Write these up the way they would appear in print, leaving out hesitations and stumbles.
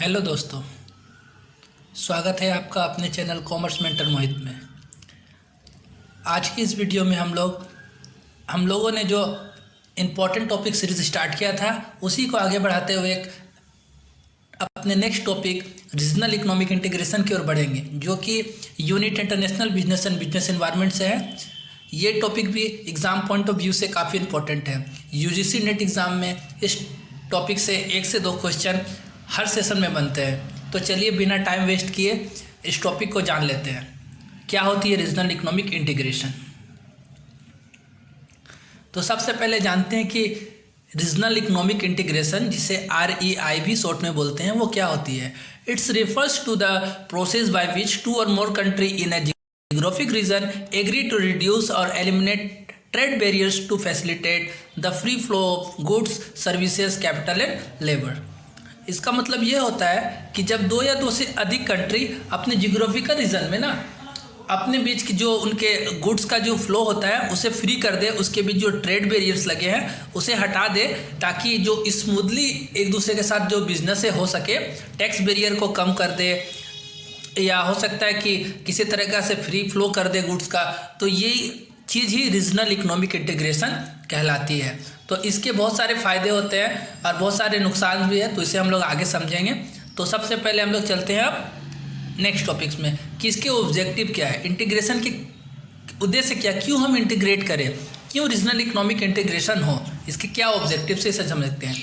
Hello दोस्तों, स्वागत है आपका अपने चैनल कॉमर्स मेंटर मोहित में। आज की इस वीडियो में हम लोगों ने जो इम्पोर्टेंट टॉपिक सीरीज स्टार्ट किया था उसी को आगे बढ़ाते हुए एक अपने next topic regional economic integration की ओर बढ़ेंगे, जो कि unit international business and business environment से है। ये टॉपिक भी एग्ज़ाम पॉइंट ऑफ व्यू से काफ़ी इंपॉर्टेंट है। यूजीसी नेट एग्ज़ाम में इस टॉपिक से 1 से 2 क्वेश्चन हर सेशन में बनते हैं। तो चलिए बिना टाइम वेस्ट किए इस टॉपिक को जान लेते हैं। क्या होती है रीजनल इकोनॉमिक इंटीग्रेशन? तो सबसे पहले जानते हैं कि रीजनल इकोनॉमिक इंटीग्रेशन, जिसे REI भी शॉर्ट में बोलते हैं, वो क्या होती है। It's refers to the process by which 2 और more country in a geographic region agree to reduce or eliminate trade barriers to facilitate the free flow of goods, services, capital and labor। इसका मतलब ये होता है कि जब 2 या 2 से अधिक कंट्री अपने जियोग्राफिकल रीजन में अपने बीच की जो उनके गुड्स का जो फ्लो होता है उसे फ्री कर दे, उसके बीच जो ट्रेड बैरियर्स लगे हैं उसे हटा दे, ताकि जो स्मूथली एक दूसरे के साथ जो बिजनेस हो सके, टैक्स बैरियर को कम कर दे, या हो सकता है कि किसी तरह का से फ्री फ्लो कर दे गुड्स का। तो ये चीज़ ही रीजनल इकोनॉमिक इंटीग्रेशन कहलाती है। तो इसके बहुत सारे फ़ायदे होते हैं और बहुत सारे नुकसान भी है, तो इसे हम लोग आगे समझेंगे। तो सबसे पहले हम लोग चलते हैं अब नेक्स्ट टॉपिक्स में कि इसके ऑब्जेक्टिव क्या है, इंटीग्रेशन के उद्देश्य क्या, क्यों हम इंटीग्रेट करें, क्यों रीजनल इकोनॉमिक इंटीग्रेशन हो, इसके क्या ऑब्जेक्टिव से इसे समझते हैं।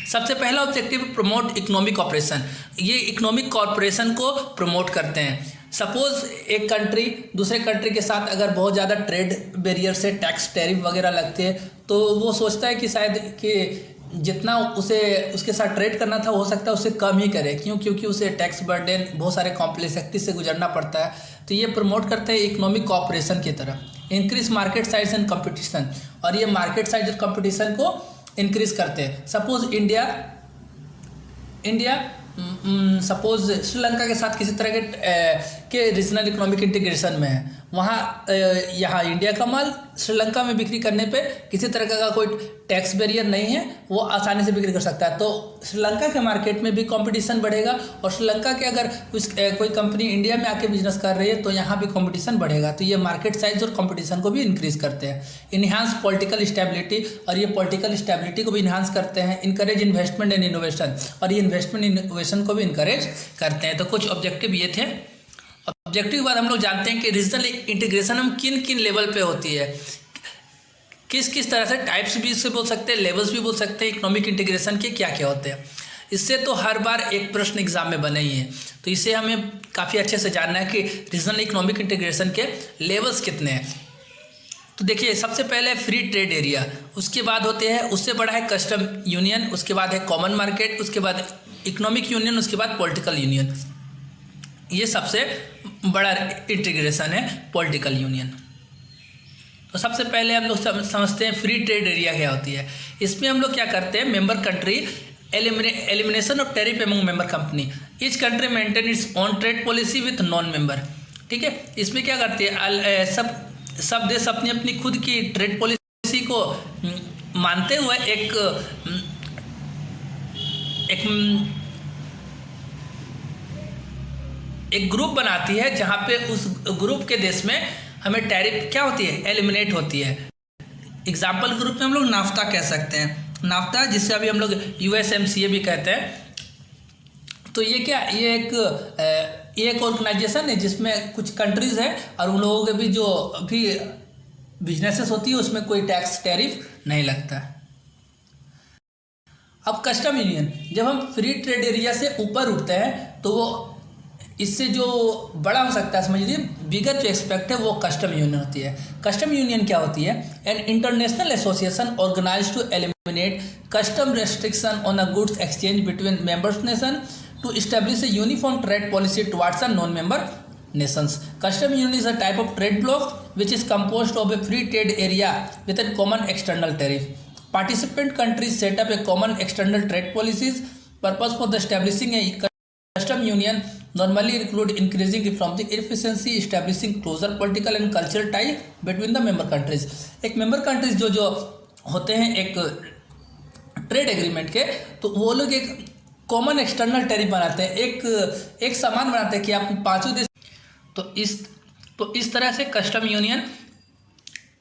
सबसे पहला ऑब्जेक्टिव प्रमोट इकोनॉमिक ऑपरेशन। ये इकोनॉमिक कॉर्पोरेशन को प्रमोट करते हैं। सपोज एक कंट्री दूसरे कंट्री के साथ अगर बहुत ज़्यादा ट्रेड बैरियर से टैक्स टैरिफ वगैरह लगते हैं, तो वो सोचता है कि शायद कि जितना उसे उसके साथ ट्रेड करना था हो सकता है उसे कम ही करे। क्योंकि उसे टैक्स बर्डन बहुत सारे कॉम्प्लेक्सिटी से गुजरना पड़ता है। तो ये प्रमोट करते हैं इकोनॉमिक कॉर्पोरेशन की तरफ। Increase market size and competition, और ये मार्केट साइज और कंपटीशन को इंक्रीज करते हैं। सपोज इंडिया सपोज श्रीलंका के साथ किसी तरह के रीजनल इकोनॉमिक इंटीग्रेशन में है, वहाँ यहाँ इंडिया का माल श्रीलंका में बिक्री करने पे किसी तरह का कोई टैक्स बैरियर नहीं है, वो आसानी से बिक्री कर सकता है। तो श्रीलंका के मार्केट में भी कंपटीशन बढ़ेगा, और श्रीलंका के अगर कोई कंपनी इंडिया में आके बिजनेस कर रही है तो यहाँ भी कंपटीशन बढ़ेगा। तो ये मार्केट साइज और कंपटीशन को भी इंक्रीज करते हैं। इन्हांस पॉलिटिकल स्टेबिलिटी, और ये पॉलिटिकल स्टेबिलिटी को भी इन्हांस करते हैं। इनकरेज इन्वेस्टमेंट एंड इनोवेशन, और ये इन्वेस्टमेंट इनोवेशन को भी इनकरेज करते हैं। तो कुछ ऑब्जेक्टिव ये थे। ऑब्जेक्टिव के बाद हम लोग जानते हैं कि रीजनल इंटीग्रेशन हम किन किन लेवल पे होती है, किस किस तरह से टाइप्स भी इससे बोल सकते हैं, लेवल्स भी बोल सकते हैं इकोनॉमिक इंटीग्रेशन के क्या क्या होते हैं। इससे तो हर बार एक प्रश्न एग्जाम में बने ही है, तो इसे हमें काफ़ी अच्छे से जानना है कि रीजनल इकोनॉमिक इंटीग्रेशन के लेवल्स कितने हैं। तो देखिए, सबसे पहले फ्री ट्रेड एरिया, उसके बाद होते हैं, उससे बड़ा है कस्टम यूनियन, उसके बाद है कॉमन मार्केट, उसके बाद इकोनॉमिक यूनियन, उसके बाद पॉलिटिकल यूनियन। ये सबसे बड़ा इंटीग्रेशन है पॉलिटिकल यूनियन। तो सबसे पहले हम लोग समझते हैं फ्री ट्रेड एरिया क्या होती है। इसमें हम लोग क्या करते हैं, member country elimination of tariff among member company, each country maintain its own trade policy with non member. ठीक है, इसमें क्या करते हैं, सब देश अपनी अपनी खुद की ट्रेड पॉलिसी को मानते हुए एक ग्रुप बनाती है, जहाँ पे उस ग्रुप के देश में हमें टैरिफ क्या होती है, एलिमिनेट होती है। एग्जाम्पल ग्रुप में हम लोग नाफ्ता कह सकते हैं, नाफ्ता, जिससे अभी हम लोग USMCA भी कहते हैं। तो ये क्या, ये एक ऑर्गेनाइजेशन है जिसमें कुछ कंट्रीज हैं, और उन लोगों के भी जो भी बिजनेसेस होती है उसमें कोई टैक्स टैरिफ नहीं लगता। अब कस्टम यूनियन, जब हम फ्री ट्रेड एरिया से ऊपर उठते हैं तो वो इससे जो बड़ा हो सकता है, समझिए बिगर जो एक्सपेक्ट है, वो कस्टम यूनियन होती है। कस्टम यूनियन क्या होती है, an international association organised to eliminate custom restriction on a goods exchange between members nation to establish a uniform trade policy towards a non member nations. Custom union is a type of trade bloc which is composed of a free trade area with a common external tariff. Participant countries set up a common external trade policies. Purpose for the establishing a custom union normally include increasing economic efficiency, establishing closer political and cultural tie between the member countries. एक member countries जो होते हैं एक trade agreement के, तो वो लोग एक कॉमन एक्सटर्नल टैरिफ बनाते हैं, एक सामान बनाते हैं कि आप पांचों देश, तो इस तरह से कस्टम यूनियन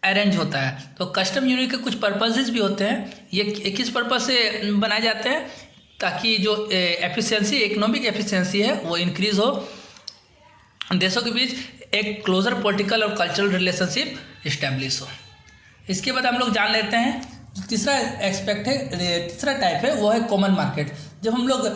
अरेंज होता है। तो कस्टम यूनियन के कुछ पर्पसेस भी होते हैं। ये किस पर्पज से बनाए जाते हैं, ताकि जो एफिशिएंसी, इकोनॉमिक एफिशिएंसी है वो इंक्रीज हो, देशों के बीच एक क्लोजर पॉलिटिकल और कल्चरल रिलेशनशिप इस्टेब्लिश हो। इसके बाद हम लोग जान लेते हैं तीसरा एस्पेक्ट है, तीसरा टाइप है वो है कॉमन मार्केट। जब हम लोग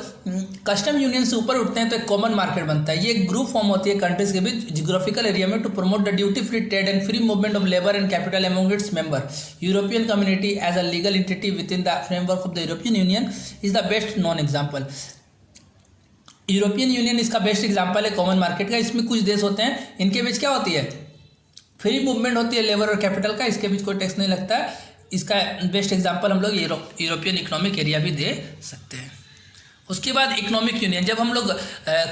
कस्टम यूनियन से ऊपर उठते हैं तो एक कॉमन मार्केट बनता है। ये एक ग्रुप फॉर्म होती है कंट्रीज के बीच जियोग्राफिकल एरिया में to promote the duty free trade and free movement of labour and capital among its member. European community as a legal entity within the framework of the European union is the best known example. European union इसका best example है common market का। इसमें कुछ देश होते हैं, इनके बीच क्या होती है, फ्री मूवमेंट होती है लेबर और कैपिटल का, इसके बीच कोई टैक्स नहीं लगता है। इसका बेस्ट एग्जांपल हम लोग यूरोपियन इकोनॉमिक एरिया भी दे सकते हैं। उसके बाद इकोनॉमिक यूनियन, जब हम लोग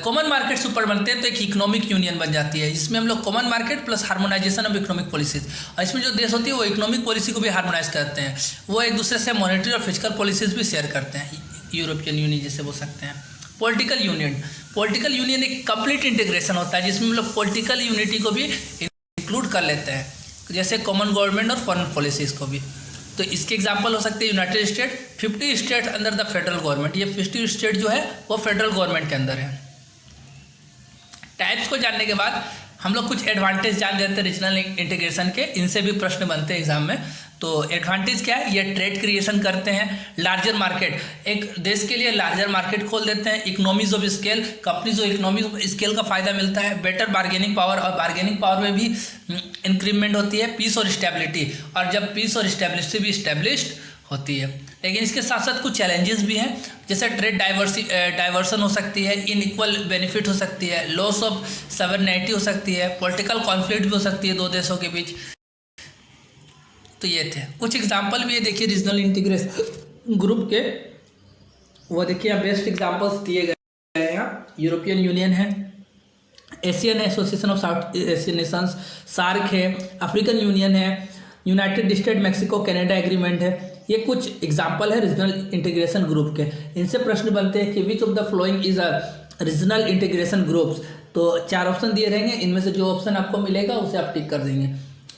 कॉमन मार्केट से ऊपर बनते हैं तो एक इकोनॉमिक यूनियन बन जाती है, जिसमें हम लोग common market plus harmonisation of economic policies, और इसमें जो देश होती है वो इकोनॉमिक पॉलिसी को भी हार्मोनाइज करते हैं, वो एक दूसरे से मॉनेटरी और फिजिकल पॉलिसीज भी शेयर करते हैं, यूरोपियन यूनियन जैसे बोल सकते हैं। पॉलिटिकल यूनियन एक कंप्लीट इंटीग्रेशन होता है, जिसमें हम लोग पॉलिटिकल यूनिटी को भी इंक्लूड कर लेते हैं, जैसे कॉमन गवर्नमेंट और फॉरेन पॉलिसीज को भी। तो इसके एग्जांपल हो सकते हैं United state, 50 state under the federal government, ये 50 स्टेट जो है वो फेडरल गवर्नमेंट के अंदर है। टाइप्स को जानने के बाद हम लोग कुछ एडवांटेज जान लेते हैं रीजनल इंटीग्रेशन के, इनसे भी प्रश्न बनते हैं एग्जाम में। तो एडवांटेज क्या है, ये ट्रेड क्रिएशन करते हैं, लार्जर मार्केट, एक देश के लिए लार्जर मार्केट खोल देते हैं, इकोनॉमीज ऑफ स्केल, कंपनीज को इकोनॉमी ऑफ स्केल का फायदा मिलता है, बेटर बार्गेनिंग पावर, और बार्गेनिंग पावर में भी इंक्रीमेंट होती है, पीस और स्टेबिलिटी, और जब पीस और स्टेबिलिटी भी इस्टेब्लिश्ड होती है। लेकिन इसके साथ साथ कुछ चैलेंजेस भी हैं, जैसे ट्रेड डाइवर्सन हो सकती है, इनइक्वल बेनिफिट हो सकती है, लॉस ऑफ सॉवरेनिटी हो सकती है, पॉलिटिकल कॉन्फ्लिक्ट भी हो सकती है दो देशों के बीच। तो ये थे कुछ एग्जाम्पल भी है, देखिए रीजनल इंटीग्रेशन ग्रुप के, वो देखिए बेस्ट एग्जाम्पल्स दिए गए हैं यहाँ। यूरोपियन यूनियन है, Asian association of south Asian nations, SAARC है, अफ्रीकन यूनियन है, united state Mexico Canada agreement है। ये कुछ एग्जाम्पल है रीजनल इंटीग्रेशन ग्रुप के। इनसे प्रश्न बनते हैं कि which of the following is a regional integration groups. तो 4 ऑप्शन दिए रहेंगे, इनमें से जो ऑप्शन आपको मिलेगा उसे आप टिक कर देंगे।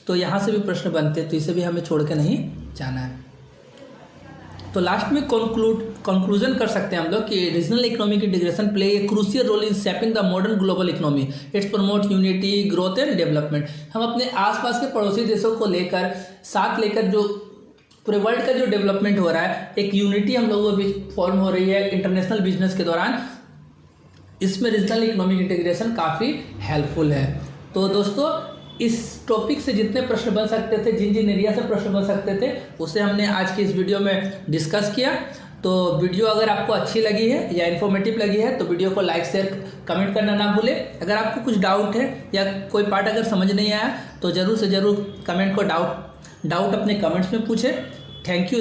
तो यहाँ से भी प्रश्न बनते हैं, तो इसे भी हमें छोड़ के नहीं जाना है। तो लास्ट में कंक्लूजन कर सकते हैं हम लोग कि regional economic integration play a crucial role in shaping the modern global economy. Its promote unity, growth and development. हम अपने आसपास के पड़ोसी देशों को साथ लेकर जो पूरे वर्ल्ड का जो डेवलपमेंट हो रहा है, एक यूनिटी हम लोगों के बीच फॉर्म हो रही है इंटरनेशनल बिजनेस के दौरान, इसमें रीजनल इकोनॉमिक इंटीग्रेशन काफ़ी हेल्पफुल है। तो दोस्तों, इस टॉपिक से जितने प्रश्न बन सकते थे, जिन एरिया से प्रश्न बन सकते थे, उसे हमने आज की इस वीडियो में डिस्कस किया। तो वीडियो अगर आपको अच्छी लगी है या इन्फॉर्मेटिव लगी है तो वीडियो को लाइक शेयर कमेंट करना ना भूलें। अगर आपको कुछ डाउट है या कोई पार्ट अगर समझ नहीं आया तो ज़रूर से ज़रूर कमेंट को डाउट अपने कमेंट्स में पूछें। Thank you.